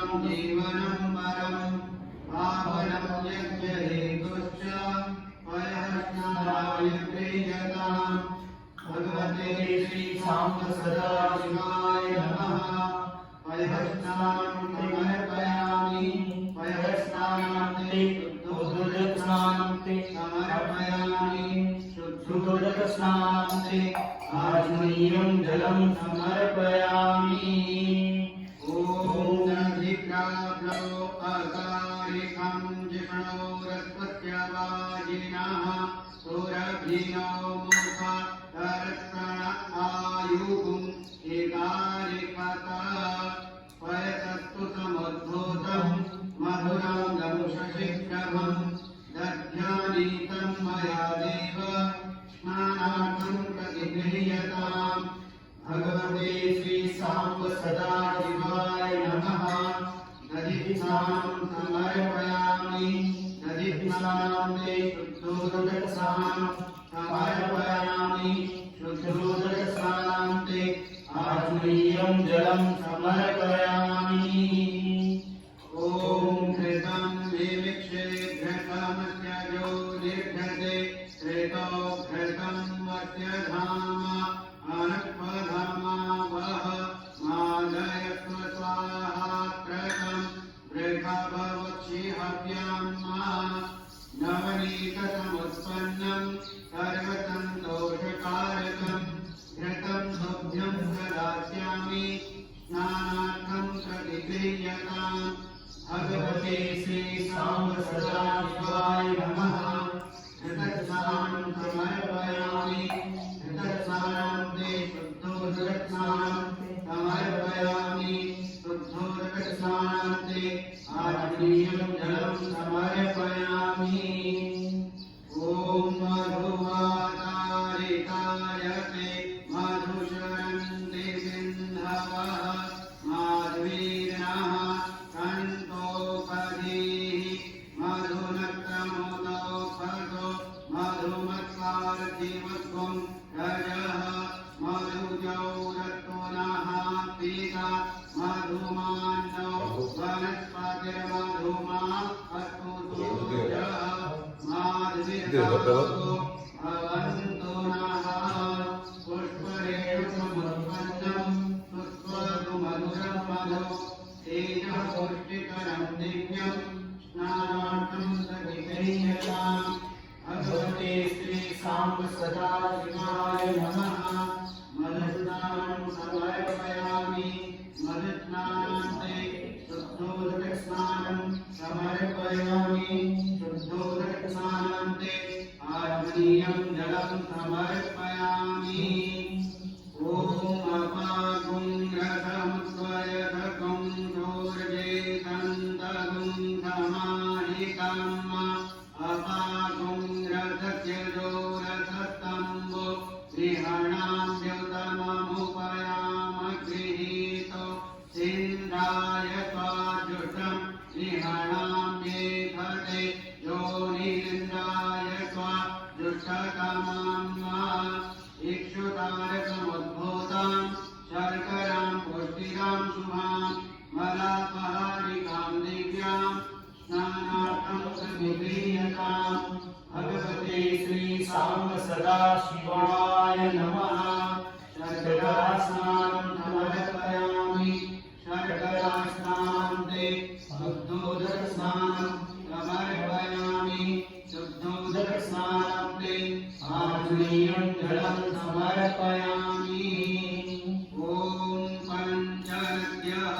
जीवनं परं पावनं यज्ञहेतुश्च पयःस्नानाय प्रीयताम् भगवते श्री सांब सदाशिवाय नमः। पयःस्नानं समर्पयामि पयःस्नानान्ते शुद्धोदकस्नानान्ते समर्पयामि शुद्धोदकस्नानान्ते आचमनीयं जलं समर्पयामि। ॐ नधिक्राप्लो अकारिकं जिष्णोरस्पत्यवाजिनः सुरभिनो मुखा दर्शण आयुः एकारिकता पयतस्तु समुद्भूतं मधुरं दंशशिप्रभं दध्यानीतं मया देव स्नानार्थं प्रतिगृह्यताम्। भगवते श्री सांब सदाशिवाय नमः। दधिस्नानं समर्पयामि दधिस्नानान्ते शुद्धोदकस्नानं समर्पयामि शुद्धोदकस्नानान्ते आचमनीयं जलं समर्पयामि। ॐ घृतं विविक्षे घृतमत्यजो निर्घृते श्रेतो घृतं वत्यधाम अनक्वधामा वः मादयस्व स्वाहा त्रयं वृषभवक्षिहव्यां मा नवनीतसमुत्पन्नं सर्वसन्तोषकारकं घृतं तुभ्यं प्रदास्यामि स्नानार्थं प्रतिगृह्यताम्। भगवते श्री सांब सदाशिवाय नमः। घृतस्नानं समर्पयामि घृतस्नानान्ते शुद्धोदकस्नानं समर्पयामि शुद्धोदकस्नानान्ते आचमनीयं जलं समर्पयामि। ॐ मधुवातारितायते मधुशरन्ति सिन्धवः माध्वीर्णः कण्ठोपधीः मधुनक्रमोदोपधो मधुमत्सारथिमध्वं रजः मधुजौरत्वनः पीता मधुमान्नो वनस्पतिर्मधुमा अस्तुतोजः माधवीर्भवतो भवन्तु नः। पुष्परेणुसमुत्पन्नं सुस्वतु मधुरं मधु तेजः पुष्टिकरं दिव्यं स्नानार्थं प्रतिगृह्यताम्। भगवते श्री सांब सदाशिवाय नमः। मधुस्नानं समर्पयामि मधुस्नानान्ते शुद्धोदकस्नानं समर्पयामि शुद्धोदकस्नानान्ते आचमनीयं जलं समर्पयामि। ॐ अपागुं रसमुत्वयधकं शोर्जेतन्तगुं समाहितम् अपागुं रसत्यजो रसस्तम्भो गृहाणाम्युतममुपयाम गृहीतो सिन्धाय स्वाजुषं गृहाणाम्येधते योनिलिन्दाय स्वाजुषतमम् इक्षुतारकमुद्भूतां शर्करां पुष्टिरां शुभां मलापहारिकां दिव्यां स्नानार्थं प्रतिगृह्यताम्। भगवते श्री सांब सदाशिवाय नमः। शर्करास्नानं समर्पयामि शर्करास्नान्ते शुद्धोदकस्नानं समर्पयामि शुद्धोदकस्नानान्ते आचमनीयं जलं समर्पयामि। ॐ पञ्चनद्यः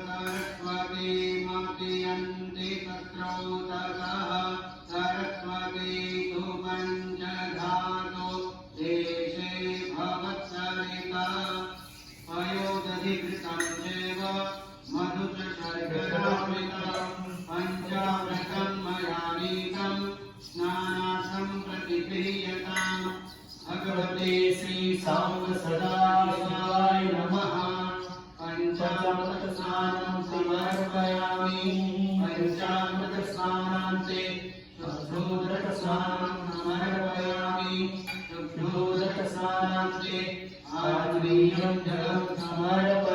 सरस्वती मतियन्ति तत्रौतकः सरस्वती तु पञ्चधातो देशे भवत्सरिता पयोदधिकृतं चैव मधु च शर्करामृतं पञ्चामृतं मया नीतं स्नानार्थं प्रतिगृह्यताम्। भगवते श्री सांब सदाशिवाय नमः। पंचामृतस्नानं समर्पयामि पंचामृतस्नानान्ते शुद्धोदकस्नानं समर्पयामि शुद्धोदकस्नानान्ते आचमनीयं जलं समर्पयामि।